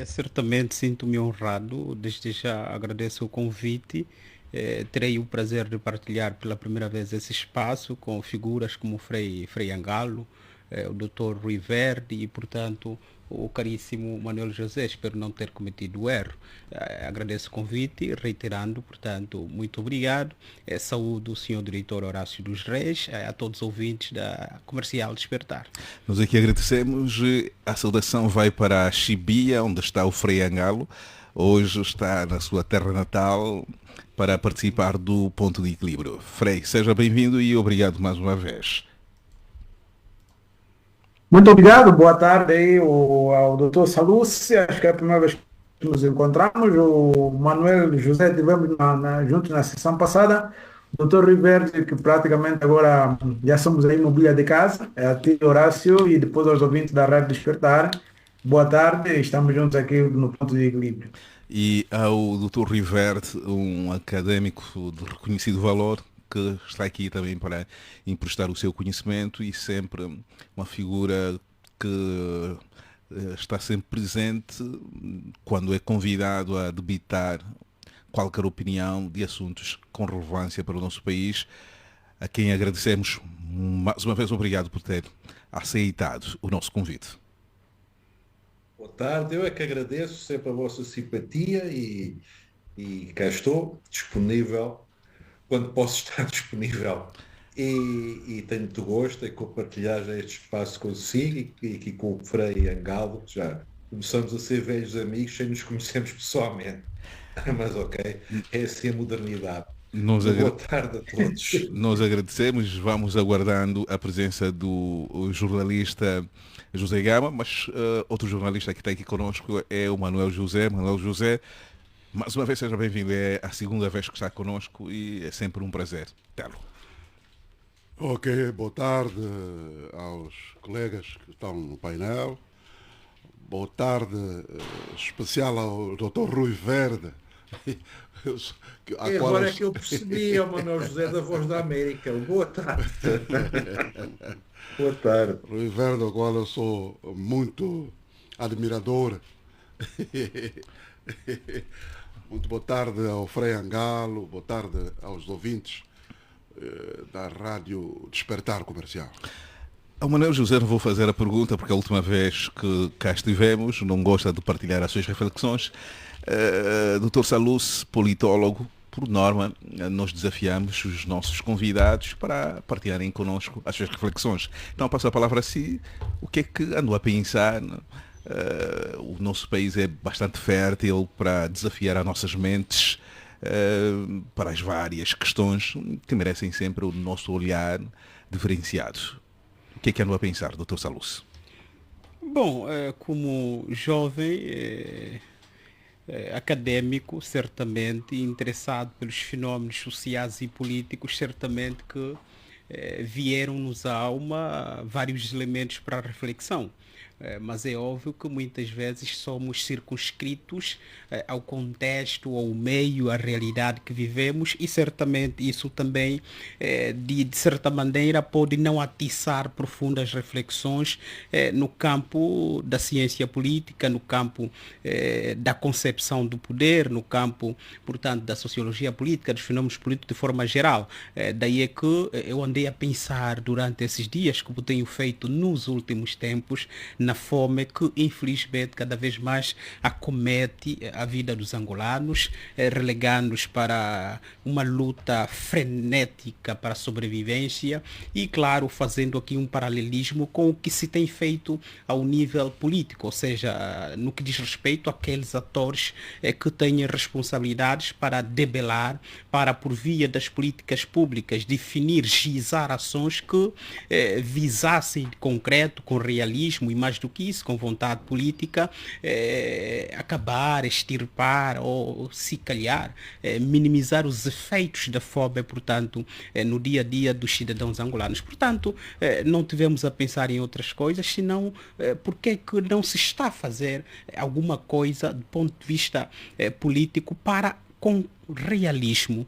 Certamente sinto-me honrado, desde já agradeço o convite. Terei o prazer de partilhar pela primeira vez esse espaço com figuras como Frei Angalo, o Dr. Rui Verde e, portanto, o caríssimo Manuel José. Espero não ter cometido erro. Agradeço o convite, reiterando, portanto, muito obrigado. Saúdo o senhor diretor Horácio dos Reis, a todos os ouvintes da Comercial Despertar. Nós aqui agradecemos. A saudação vai para a Chibia, onde está o Frei Angalo. Hoje está na sua terra natal para participar do Ponto de Equilíbrio. Frei, seja bem-vindo e obrigado mais uma vez. Muito obrigado, boa tarde aí ao Dr. Salucci. Acho que é a primeira vez que nos encontramos. O Manuel José tivemos juntos na sessão passada. O Dr. Riverde, que praticamente agora já somos aí mobília de casa, é a ti, Horácio, e depois aos ouvintes da Rádio Despertar. Boa tarde, estamos juntos aqui no Ponto de Equilíbrio. E ao Dr. Riverde, um académico de reconhecido valor, que está aqui também para emprestar o seu conhecimento e sempre uma figura que está sempre presente quando é convidado a debitar qualquer opinião de assuntos com relevância para o nosso país, a quem agradecemos mais uma vez. Obrigado por ter aceitado o nosso convite. Boa tarde, eu é que agradeço sempre a vossa simpatia e cá estou, disponível, quando posso estar disponível. E tenho muito gosto em compartilhar já este espaço consigo e aqui com o Frei Angalo, que já começamos a ser velhos amigos sem nos conhecermos pessoalmente. Mas ok, é assim a modernidade. Nós, Boa tarde a todos. Nós agradecemos, vamos aguardando a presença do jornalista José Gama, mas outro jornalista que está aqui connosco é o Manuel José. Manuel José, mais uma vez seja bem-vindo, é a segunda vez que está connosco e é sempre um prazer tê-lo. Ok, boa tarde aos colegas que estão no painel. Boa tarde especial ao Dr. Rui Verde. Agora é que eu percebi, o Manuel José da Voz da América. Boa tarde. Boa tarde. Rui Verde, ao qual eu sou muito admirador. Muito boa tarde ao Frei Angalo, boa tarde aos ouvintes da Rádio Despertar Comercial. Ao Manuel José não vou fazer a pergunta, porque a última vez que cá estivemos não gosta de partilhar as suas reflexões. Dr. Salucci, politólogo, por norma, nós desafiamos os nossos convidados para partilharem connosco as suas reflexões. Então passo a palavra a si. O que é que andou a pensar? O nosso país é bastante fértil para desafiar as nossas mentes para as várias questões que merecem sempre o nosso olhar diferenciado. O que é que andou a pensar, Dr. Salucci? Bom, como jovem académico, certamente, interessado pelos fenómenos sociais e políticos, certamente que vieram-nos à alma vários elementos para a reflexão. Mas é óbvio que muitas vezes somos circunscritos ao contexto, ao meio, à realidade que vivemos e certamente isso também, de certa maneira, pode não atiçar profundas reflexões no campo da ciência política, no campo da concepção do poder, no campo, portanto, da sociologia política, dos fenômenos políticos de forma geral. Daí é que eu andei a pensar durante esses dias, como tenho feito nos últimos tempos, na fome que infelizmente cada vez mais acomete a vida dos angolanos, relegando-os para uma luta frenética para a sobrevivência e, claro, fazendo aqui um paralelismo com o que se tem feito ao nível político, ou seja, no que diz respeito àqueles atores que têm responsabilidades para debelar, para, por via das políticas públicas, definir, gizar ações que visassem de concreto, com realismo e mais do que isso, com vontade política, acabar, extirpar ou, se calhar, minimizar os efeitos da fome, portanto, no dia a dia dos cidadãos angolanos. Portanto, não tivemos a pensar em outras coisas, senão porque é que não se está a fazer alguma coisa do ponto de vista político para, com realismo,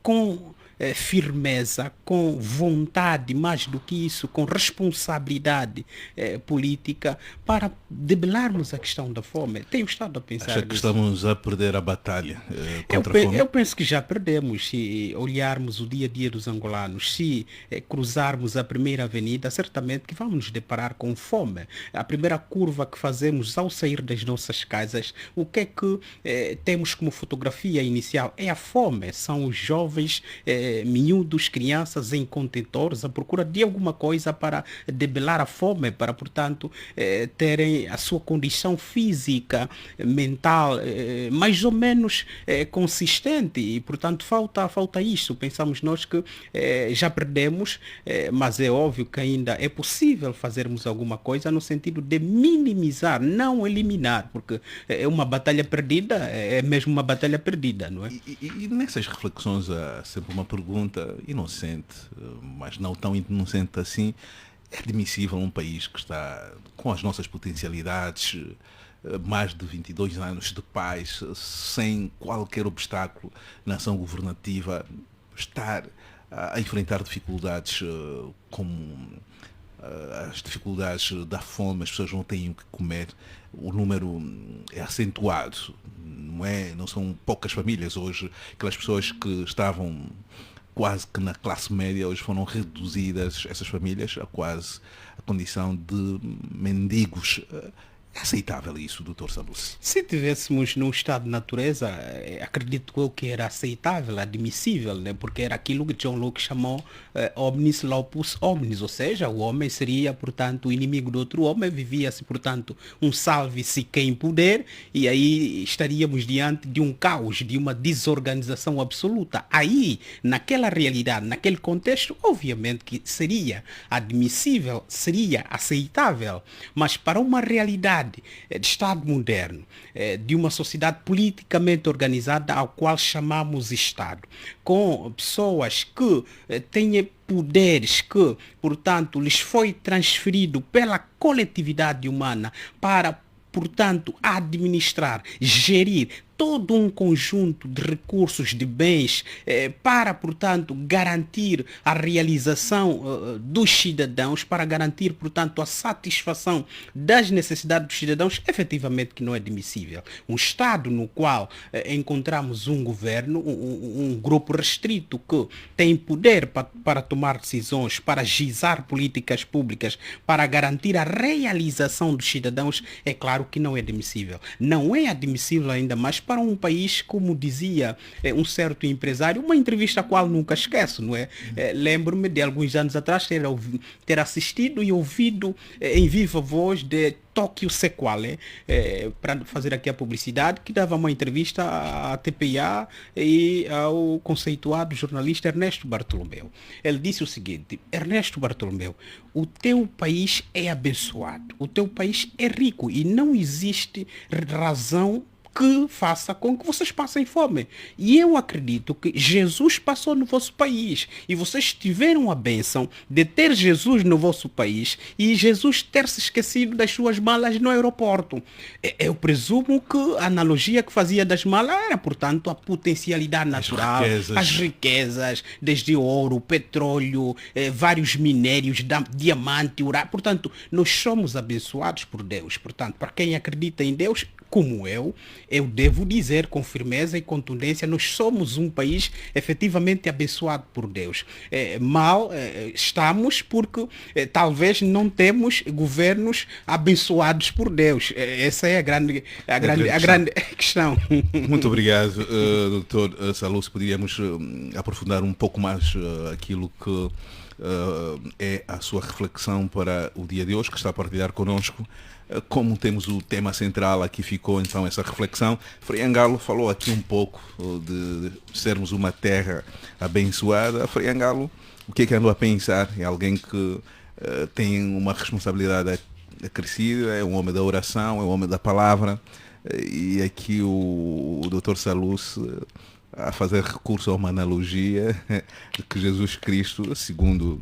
com firmeza, com vontade, mais do que isso, com responsabilidade política para debelarmos a questão da fome. Tenho estado a pensar Acha que nisso. estamos a perder a batalha contra a fome? Eu penso que já perdemos. Se olharmos o dia a dia dos angolanos, se cruzarmos a primeira avenida, certamente que vamos nos deparar com fome. A primeira curva que fazemos ao sair das nossas casas, o que é que temos como fotografia inicial? É a fome. São os jovens, miúdos, crianças em contentores à procura de alguma coisa para debelar a fome, para, portanto, terem a sua condição física, mental, mais ou menos consistente, e portanto falta isso. Pensamos nós que já perdemos, mas é óbvio que ainda é possível fazermos alguma coisa no sentido de minimizar, não eliminar, porque é uma batalha perdida, é mesmo uma batalha perdida, não é? E nessas reflexões há sempre uma pergunta inocente, mas não tão inocente assim. É admissível um país que está com as nossas potencialidades, mais de 22 anos de paz, sem qualquer obstáculo na ação governativa, estar a enfrentar dificuldades como as dificuldades da fome, as pessoas não têm o que comer, o número é acentuado, não são poucas famílias hoje, aquelas pessoas que estavam quase que na classe média, hoje foram reduzidas essas famílias a quase a condição de mendigos. É aceitável isso, Dr. Salus? Se tivéssemos num estado de natureza, acredito eu que era aceitável, admissível, né? Porque era aquilo que John Locke chamou omnis lopus omnis, ou seja, o homem seria, portanto, o inimigo do outro homem, vivia-se, portanto, um salve-se quem puder, e aí estaríamos diante de um caos, de uma desorganização absoluta. Aí, naquela realidade, naquele contexto, obviamente que seria admissível, seria aceitável, mas para uma realidade de Estado moderno, de uma sociedade politicamente organizada ao qual chamamos Estado, com pessoas que têm poderes que, portanto, lhes foi transferido pela coletividade humana para, portanto, administrar, gerir todo um conjunto de recursos, de bens, para, portanto, garantir a realização dos cidadãos, para garantir, portanto, a satisfação das necessidades dos cidadãos, efetivamente que não é admissível. Um Estado no qual encontramos um governo, um grupo restrito que tem poder para tomar decisões, para gizar políticas públicas, para garantir a realização dos cidadãos, é claro que não é admissível. Não é admissível ainda mais para um país, como dizia um certo empresário, uma entrevista a qual nunca esqueço, não é? Lembro-me de alguns anos atrás ter assistido e ouvido em viva voz de Tóquio Sequale, para fazer aqui a publicidade, que dava uma entrevista à TPA e ao conceituado jornalista Ernesto Bartolomeu. Ele disse o seguinte: Ernesto Bartolomeu, o teu país é abençoado, o teu país é rico e não existe razão que faça com que vocês passem fome. E eu acredito que Jesus passou no vosso país e vocês tiveram a bênção de ter Jesus no vosso país e Jesus ter se esquecido das suas malas no aeroporto. Eu presumo que a analogia que fazia das malas era, portanto, a potencialidade natural, as riquezas, desde ouro, petróleo, vários minérios, diamante, urário. Portanto, nós somos abençoados por Deus. Portanto, para quem acredita em Deus, como eu devo dizer com firmeza e contundência, nós somos um país efetivamente abençoado por Deus. Mal estamos porque talvez não temos governos abençoados por Deus. Essa é a grande questão. Muito obrigado, Dr. Salus. Poderíamos aprofundar um pouco mais aquilo que é a sua reflexão para o dia de hoje, que está a partilhar connosco. Como temos o tema central, aqui ficou então essa reflexão. Frei Angalo falou aqui um pouco de sermos uma terra abençoada. Frei Angalo, o que é que andou a pensar? É alguém que tem uma responsabilidade acrescida, é um homem da oração, é um homem da palavra, e aqui o Dr. Salus a fazer recurso a uma analogia de que Jesus Cristo, segundo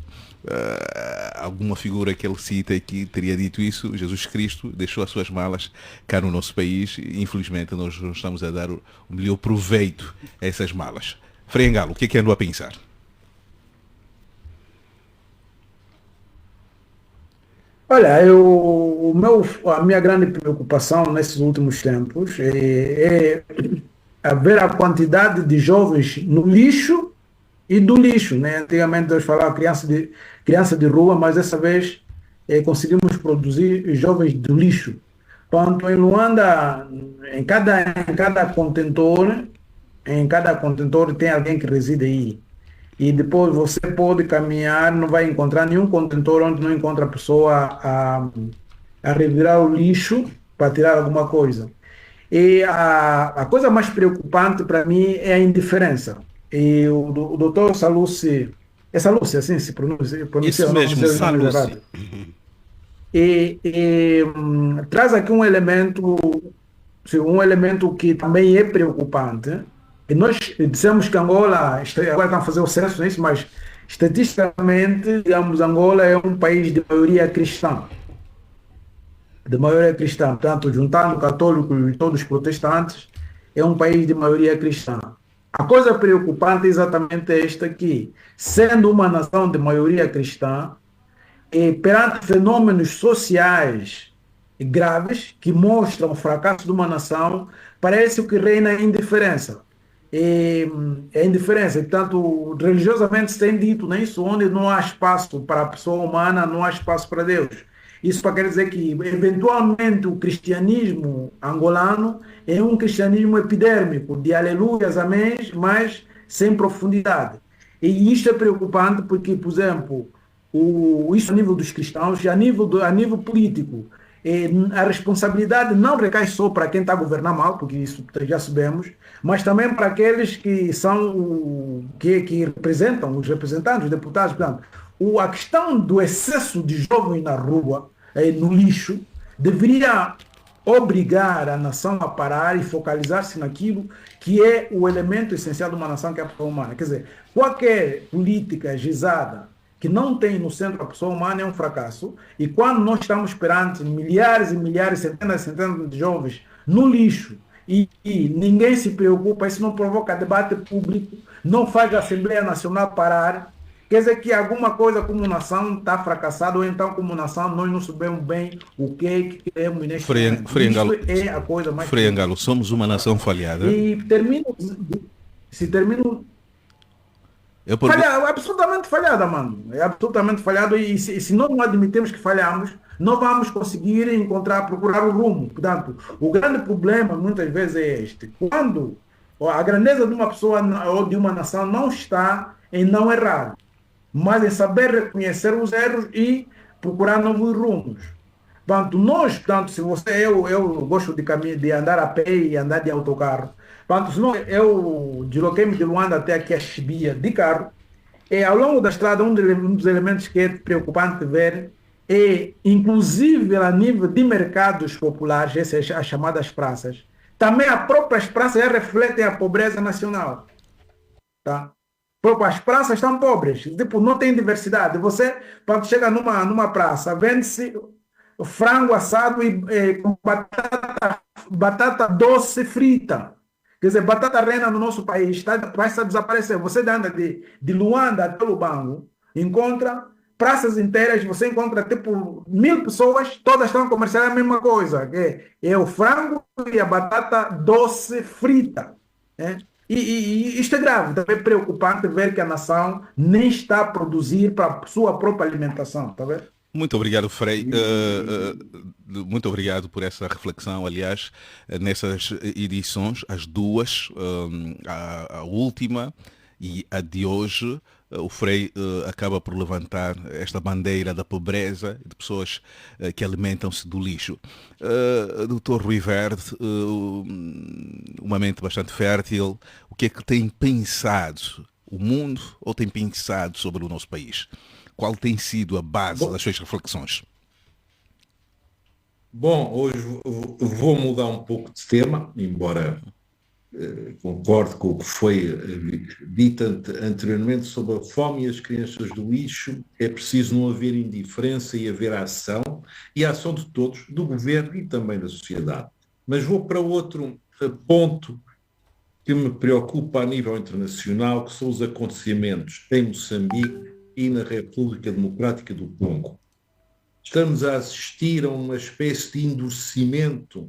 alguma figura que ele cita aqui, teria dito isso. Jesus Cristo deixou as suas malas cá no nosso país e infelizmente nós não estamos a dar o melhor proveito a essas malas. Frei Angalo, o que é que andou a pensar? Olha, a minha grande preocupação nesses últimos tempos é ver a quantidade de jovens no lixo e do lixo, né? Antigamente eu falava criança de rua, mas dessa vez conseguimos produzir jovens do lixo. Quanto em Luanda, em cada contentor tem alguém que reside aí. E depois você pode caminhar, não vai encontrar nenhum contentor onde não encontra a pessoa a revirar o lixo para tirar alguma coisa. E a coisa mais preocupante para mim é a indiferença. E o doutor Salucci, é Salucci, assim se pronuncia Isso ou não, não mesmo, sei o nome Salucci. errado. Traz aqui um elemento que também é preocupante. E nós dissemos que Angola, agora estão a fazer o censo nisso, mas estatisticamente, digamos, Angola é um país de maioria cristã. De maioria cristã, portanto, juntando católicos e todos os protestantes, é um país de maioria cristã. A coisa preocupante é exatamente esta aqui. Sendo uma nação de maioria cristã, e perante fenômenos sociais graves que mostram o fracasso de uma nação, parece que reina a indiferença. E, é indiferença, portanto, religiosamente se tem dito, né, isso onde não há espaço para a pessoa humana, não há espaço para Deus. Isso para querer dizer que, eventualmente, o cristianismo angolano é um cristianismo epidérmico, de aleluias, amém, mas sem profundidade. E isto é preocupante porque, por exemplo, isso a nível dos cristãos e a nível político. A responsabilidade não recai só para quem está a governar mal, porque isso já sabemos, mas também para aqueles que são que representam, os representantes, os deputados. Portanto, a questão do excesso de jovens na rua, no lixo, deveria obrigar a nação a parar e focalizar-se naquilo que é o elemento essencial de uma nação, que é a pessoa humana. Quer dizer, qualquer política gizada que não tem no centro a pessoa humana é um fracasso. E quando nós estamos perante milhares e milhares, centenas e centenas de jovens no lixo e ninguém se preocupa, isso não provoca debate público, não faz a Assembleia Nacional parar, quer dizer que alguma coisa como nação está fracassada, ou então como nação nós não sabemos bem o que é que queremos neste momento. Isso é a coisa mais... Frei Angalo, somos uma nação falhada. E termino... Falhada, absolutamente falhada, mano. É absolutamente falhado e se nós não admitirmos que falhamos, não vamos conseguir procurar o rumo. Portanto, o grande problema muitas vezes é este. Quando a grandeza de uma pessoa ou de uma nação não está em não errar, mas em saber reconhecer os erros e procurar novos rumos. Portanto, se você, eu gosto de andar a pé e andar de autocarro. Portanto, se não, eu desloquei-me de Luanda até aqui a Chibia de carro. E ao longo da estrada, um dos elementos que é preocupante ver é, inclusive a nível de mercados populares, essas as chamadas praças, também as próprias praças refletem a pobreza nacional. Tá? As praças estão pobres, tipo, não tem diversidade. Você, quando chega numa praça, vende-se frango assado com batata doce frita. Quer dizer, batata rena no nosso país vai desaparecer. Você anda de Luanda até Lubango, encontra praças inteiras, você encontra tipo 1000 pessoas, todas estão comercializando a mesma coisa, que é o frango e a batata doce frita. Né? E isto é grave, também é preocupante ver que a nação nem está a produzir para a sua própria alimentação, tá vendo? Muito obrigado, Frei. Muito obrigado por essa reflexão. Aliás, nessas edições, as duas, a última e a de hoje, o Frei acaba por levantar esta bandeira da pobreza de pessoas que alimentam-se do lixo. Dr. Rui Verde, uma mente bastante fértil, o que é que tem pensado o mundo ou tem pensado sobre o nosso país? Qual tem sido a base das suas reflexões? Bom, hoje vou mudar um pouco de tema, embora concordo com o que foi dito anteriormente sobre a fome e as crianças do lixo. É preciso não haver indiferença e haver ação, e a ação de todos, do governo e também da sociedade. Mas vou para outro ponto que me preocupa a nível internacional, que são os acontecimentos em Moçambique e na República Democrática do Congo. estamos a assistir a uma espécie de endurecimento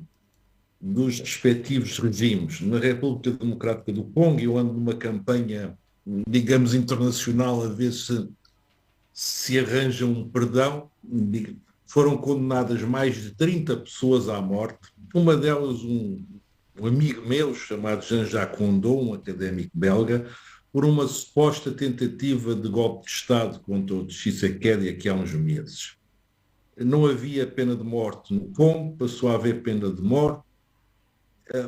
dos respectivos regimes. Na República Democrática do Congo, eu ando numa campanha, digamos, internacional, a ver se arranja um perdão. Foram condenadas mais de 30 pessoas à morte, uma delas um amigo meu chamado Jean-Jacques Rondon, um académico belga, por uma suposta tentativa de golpe de Estado contra o Tshisekedi aqui há uns meses. Não havia pena de morte no Congo, passou a haver pena de morte.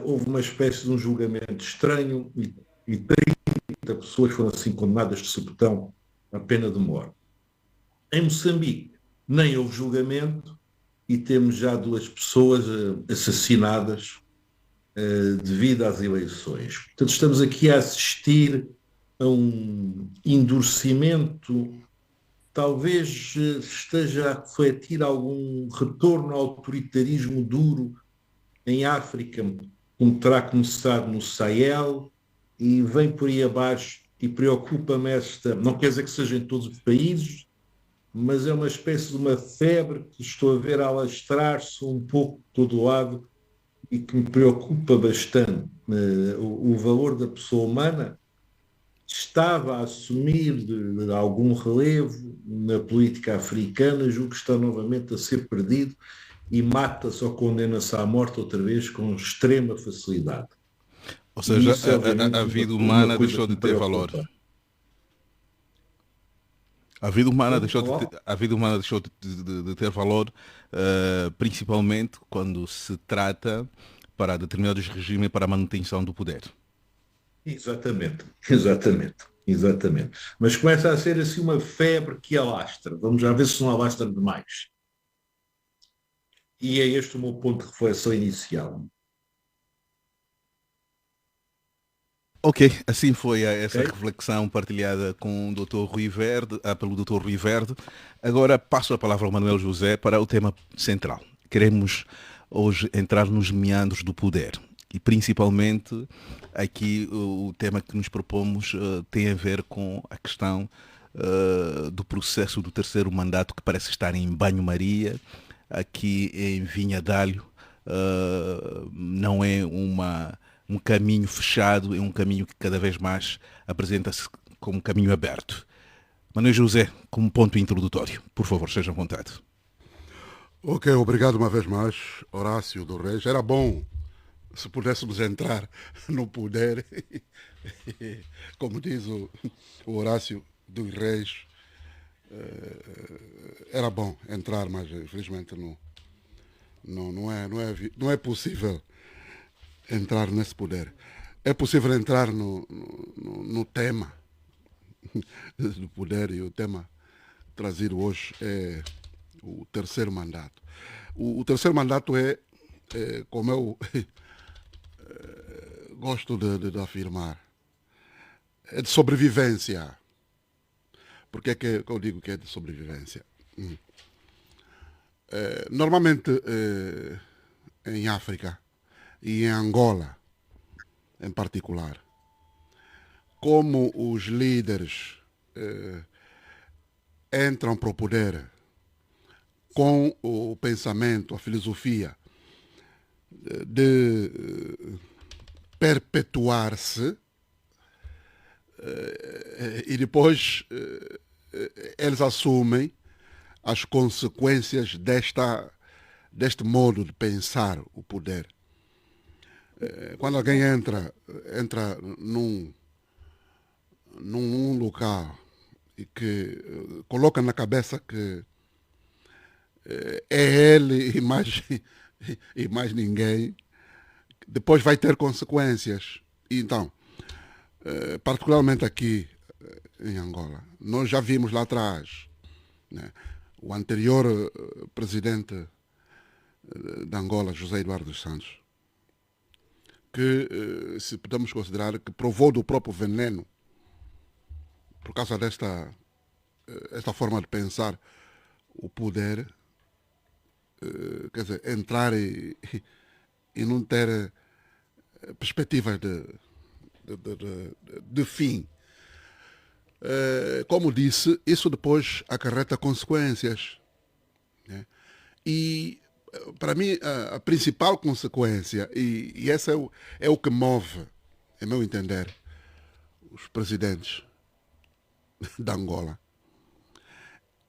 Houve uma espécie de um julgamento estranho e 30 pessoas foram assim condenadas de supetão à pena de morte. Em Moçambique nem houve julgamento e temos já 2 pessoas assassinadas devido às eleições. Portanto, estamos aqui a assistir a um endurecimento, talvez esteja a refletir algum retorno ao autoritarismo duro em África, como terá começado no Sahel, e vem por aí abaixo, e preocupa-me esta, não quer dizer que seja em todos os países, mas é uma espécie de uma febre que estou a ver alastrar-se um pouco de todo lado e que me preocupa bastante. O valor da pessoa humana estava a assumir de algum relevo na política africana, julgo que está novamente a ser perdido e mata-se ou condena-se à morte outra vez com extrema facilidade. Ou seja, isso, a vida humana deixou de ter valor. A vida humana deixou de ter valor, principalmente quando se trata para determinados regimes para a manutenção do poder. Exatamente. Mas começa a ser assim uma febre que alastra. Vamos já ver se não alastra demais. E é este o meu ponto de reflexão inicial. Ok, assim foi essa reflexão partilhada com o Dr. Rui Verde, pelo Dr. Rui Verde. Agora passo a palavra ao Manuel José para o tema central. Queremos hoje entrar nos meandros do poder e principalmente aqui o tema que nos propomos tem a ver com a questão do processo do terceiro mandato que parece estar em banho-maria, aqui em Vinha d'Alho. Não é um caminho fechado, é um caminho que cada vez mais apresenta-se como um caminho aberto. Manuel José, como ponto introdutório, por favor, seja à vontade. Ok, obrigado uma vez mais, Horácio do Reis. Era bom se pudéssemos entrar no poder, como diz o Horácio dos Reis, era bom entrar, mas infelizmente não é possível entrar nesse poder. É possível entrar no tema do poder, e o tema trazido hoje é o terceiro mandato. O terceiro mandato é como eu gosto de afirmar, é de sobrevivência. Por que é que eu digo que é de sobrevivência? Normalmente em África e em Angola em particular, como os líderes entram para o poder com o pensamento, a filosofia de perpetuar-se, e depois eles assumem as consequências deste modo de pensar o poder. Quando alguém entra num local e que coloca na cabeça que é ele e mais ninguém, depois vai ter consequências. E então, particularmente aqui em Angola, nós já vimos lá atrás, né, o anterior presidente de Angola, José Eduardo dos Santos, que se podemos considerar que provou do próprio veneno por causa esta forma de pensar o poder, quer dizer, entrar e não ter perspectivas de fim. Como disse, isso depois acarreta consequências, né? E, para mim, a principal consequência, e essa é o que move, a meu entender, os presidentes da Angola,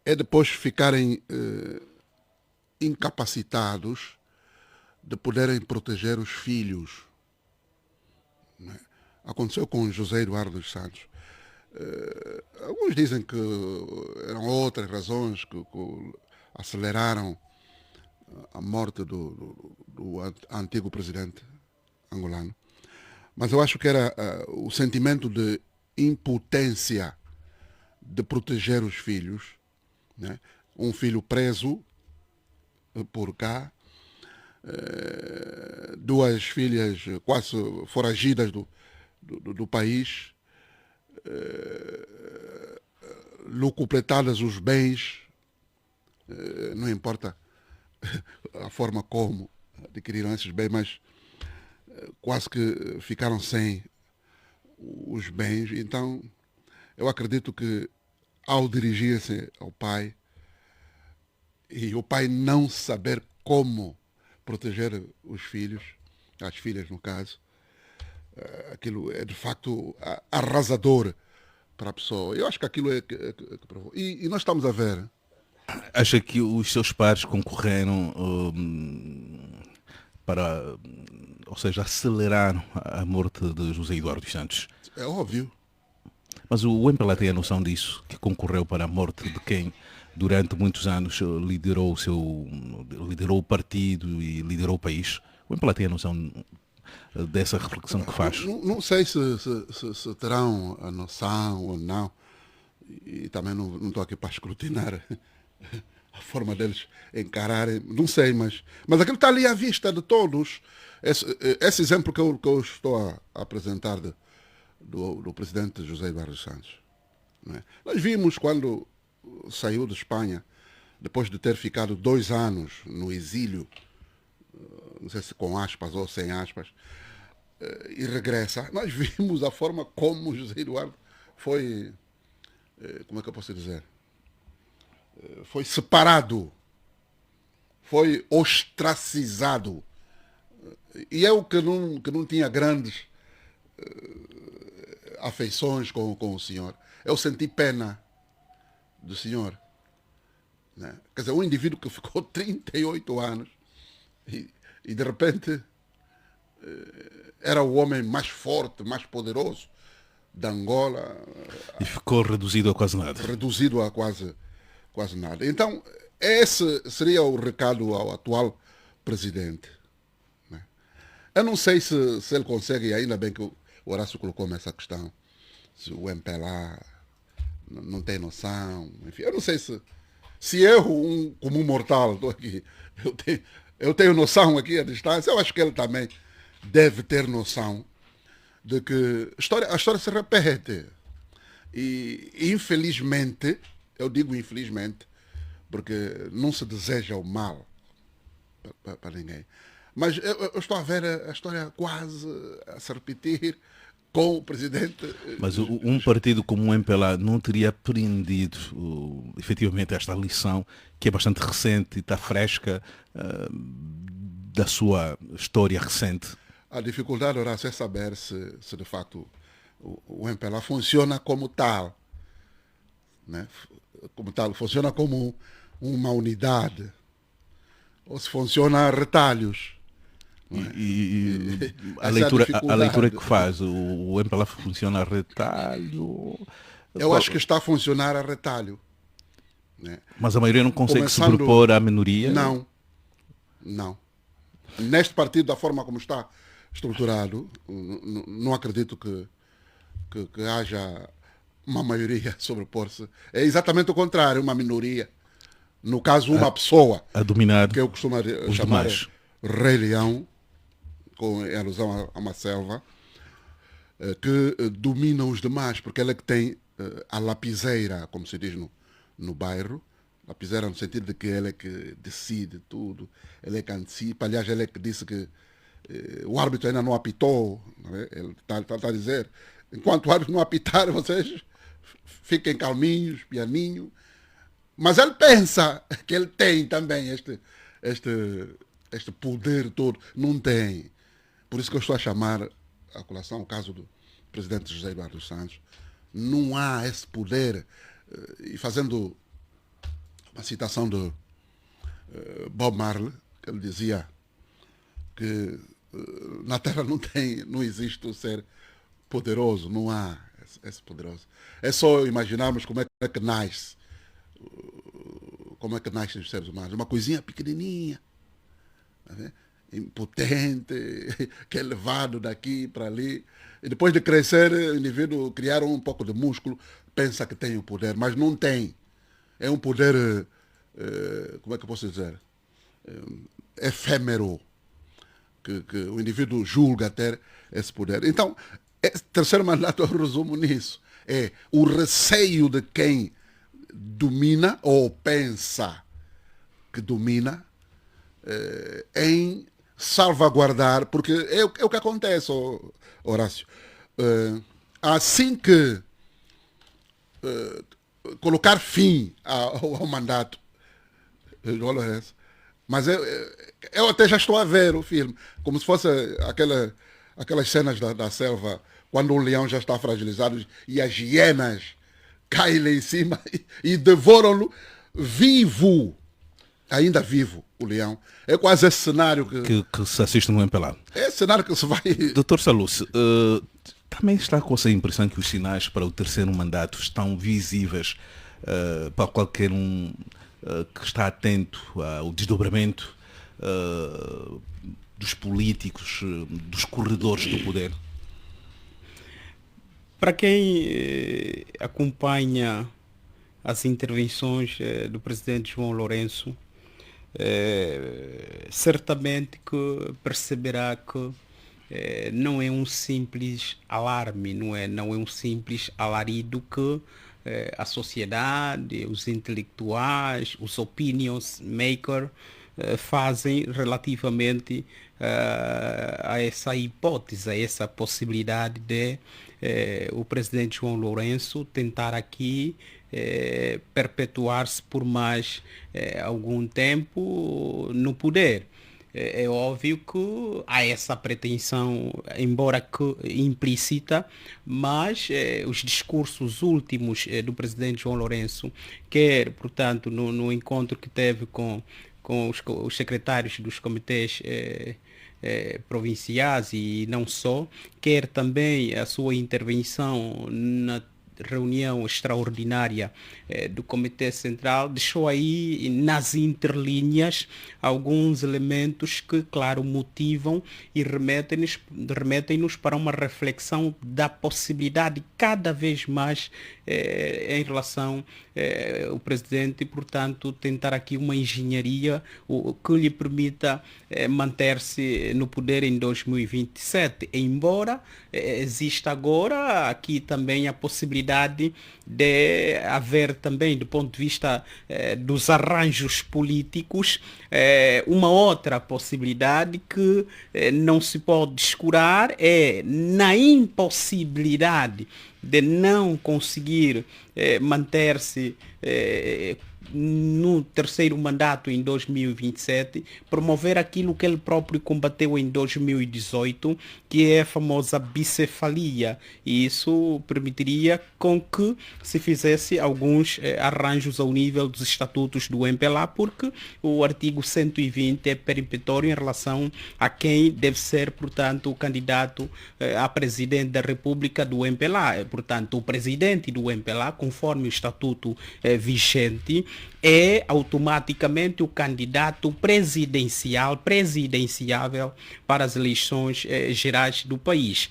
é depois ficarem incapacitados de poderem proteger os filhos. Né? Aconteceu com José Eduardo dos Santos. Alguns dizem que eram outras razões que aceleraram a morte do antigo presidente angolano. Mas eu acho que era o sentimento de impotência de proteger os filhos. Né? Um filho preso por cá, duas filhas quase foragidas do país, locupletadas os bens, não importa a forma como adquiriram esses bens, mas quase que ficaram sem os bens. Então, eu acredito que ao dirigir-se ao pai, e o pai não saber como proteger os filhos, as filhas no caso, aquilo é de facto arrasador para a pessoa. Eu acho que aquilo é que provou. E nós estamos a ver. Acha que os seus pares concorreram para, ou seja, aceleraram a morte de José Eduardo dos Santos? É óbvio. Mas o MPLA tem a noção disso, que concorreu para a morte de quem durante muitos anos liderou o partido e liderou o país. O MPLA tem a noção dessa reflexão que faz? Não sei se terão a noção ou não, e também não estou aqui para escrutinar a forma deles encararem, não sei, mas aquilo está ali à vista de todos. Esse exemplo que eu estou a apresentar do presidente José Eduardo dos Santos. Não é? Nós vimos quando saiu de Espanha, depois de ter ficado 2 anos no exílio, não sei se com aspas ou sem aspas, e regressa, nós vimos a forma como José Eduardo foi, como é que eu posso dizer, foi separado, foi ostracizado. E eu que não tinha grandes afeições com o senhor, eu senti pena do senhor. Né? Quer dizer, um indivíduo que ficou 38 anos e de repente era o homem mais forte, mais poderoso da Angola. E ficou reduzido a quase nada. Reduzido a quase nada. Então, esse seria o recado ao atual presidente. Né? Eu não sei se ele consegue, e ainda bem que o Horácio colocou-me essa questão, se o MPLA não tem noção, enfim, eu não sei se eu, como um mortal, estou aqui, eu tenho noção aqui à distância, eu acho que ele também deve ter noção de que a história se repete. E infelizmente, eu digo infelizmente, porque não se deseja o mal para ninguém. Mas eu estou a ver a história quase a se repetir com o presidente. Mas um partido como o MPLA não teria aprendido efetivamente esta lição, que é bastante recente e está fresca da sua história recente? A dificuldade, Horácio, é saber se de facto o MPLA funciona como tal. Né? Como tal, funciona como uma unidade. Ou se funciona a retalhos. E a é leitura que faz, o MPLA funciona a retalho? Eu acho que está a funcionar a retalho. Né? Mas a maioria não consegue sobrepor à minoria? Não. Neste partido, da forma como está estruturado, não acredito que haja uma maioria sobrepor-se. É exatamente o contrário, uma minoria. No caso, uma pessoa a dominar, que eu costumo chamar Rei Leão, em alusão a uma selva, que domina os demais, porque ela é que tem a lapiseira, como se diz no bairro, lapiseira no sentido de que ela é que decide tudo, ela é que antecipa. Aliás, ela é que disse que o árbitro ainda não apitou, não é? Ele está a dizer, enquanto o árbitro não apitar, vocês fiquem calminhos, pianinho. Mas ele pensa que ele tem também este, este poder todo. Não tem. Por isso que eu estou a chamar a colação o caso do presidente José Eduardo Santos. Não há esse poder. E fazendo uma citação de Bob Marley, que ele dizia que na Terra não existe o ser poderoso, não há esse poderoso. É só imaginarmos como é que nasce, como é que nascem os seres humanos. Uma coisinha pequenininha, tá vendo? Impotente, que é levado daqui para ali. E depois de crescer, o indivíduo criar um pouco de músculo, pensa que tem o poder, mas não tem. É um poder, como é que eu posso dizer? Efêmero. Que o indivíduo julga ter esse poder. Então, esse terceiro mandato eu resumo nisso. É o receio de quem domina ou pensa que domina em salvaguardar, porque é o que acontece, Horácio. Assim que colocar fim ao mandato, mas eu até já estou a ver o filme, como se fosse aquelas cenas da selva, quando o leão já está fragilizado e as hienas caem lá em cima e devoram-no vivo, ainda vivo, o leão. É quase esse cenário que se assiste no MPLA. É esse cenário que se vai... Dr. Salus, também está com essa impressão que os sinais para o terceiro mandato estão visíveis para qualquer um que está atento ao desdobramento dos políticos, dos corredores do poder? Para quem acompanha as intervenções do presidente João Lourenço, certamente que perceberá que não é um simples alarme, não é um simples alarido que a sociedade, os intelectuais, os opinions makers fazem relativamente a essa hipótese, a essa possibilidade de o presidente João Lourenço tentar aqui perpetuar-se por mais algum tempo no poder. É óbvio que há essa pretensão, embora que implícita, mas os discursos últimos do presidente João Lourenço, quer, portanto, no encontro que teve com os secretários dos comitês provinciais e não só, quer também a sua intervenção na reunião extraordinária do Comitê Central, deixou aí nas entrelinhas alguns elementos que, claro, motivam e remetem-nos para uma reflexão da possibilidade cada vez mais em relação ao presidente, portanto, tentar aqui uma engenharia que lhe permita manter-se no poder em 2027, embora exista agora aqui também a possibilidade de haver também, do ponto de vista dos arranjos políticos, uma outra possibilidade que não se pode descurar é na impossibilidade de não conseguir manter-se no terceiro mandato em 2027, promover aquilo que ele próprio combateu em 2018, que é a famosa bicefalia. E isso permitiria com que se fizesse alguns arranjos ao nível dos estatutos do MPLA, porque o artigo 120 é peremptório em relação a quem deve ser, portanto, o candidato a presidente da República do MPLA. Portanto, o presidente do MPLA, conforme o estatuto vigente, é automaticamente o candidato presidenciável para as eleições gerais do país.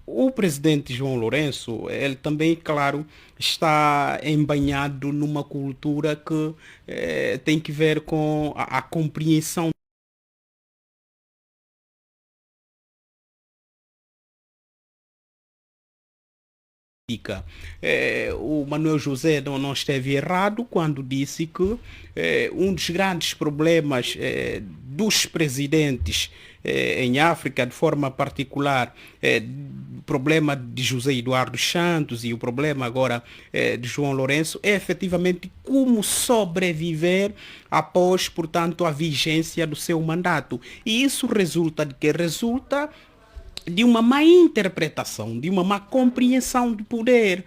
O presidente João Lourenço, ele também, claro, está embanhado numa cultura que tem que ver com a compreensão o Manuel José não esteve errado quando disse que um dos grandes problemas dos presidentes em África, de forma particular, o problema de José Eduardo Santos e o problema agora de João Lourenço, é efetivamente como sobreviver após, portanto, a vigência do seu mandato. E isso resulta de que? Resulta de uma má interpretação, de uma má compreensão do poder.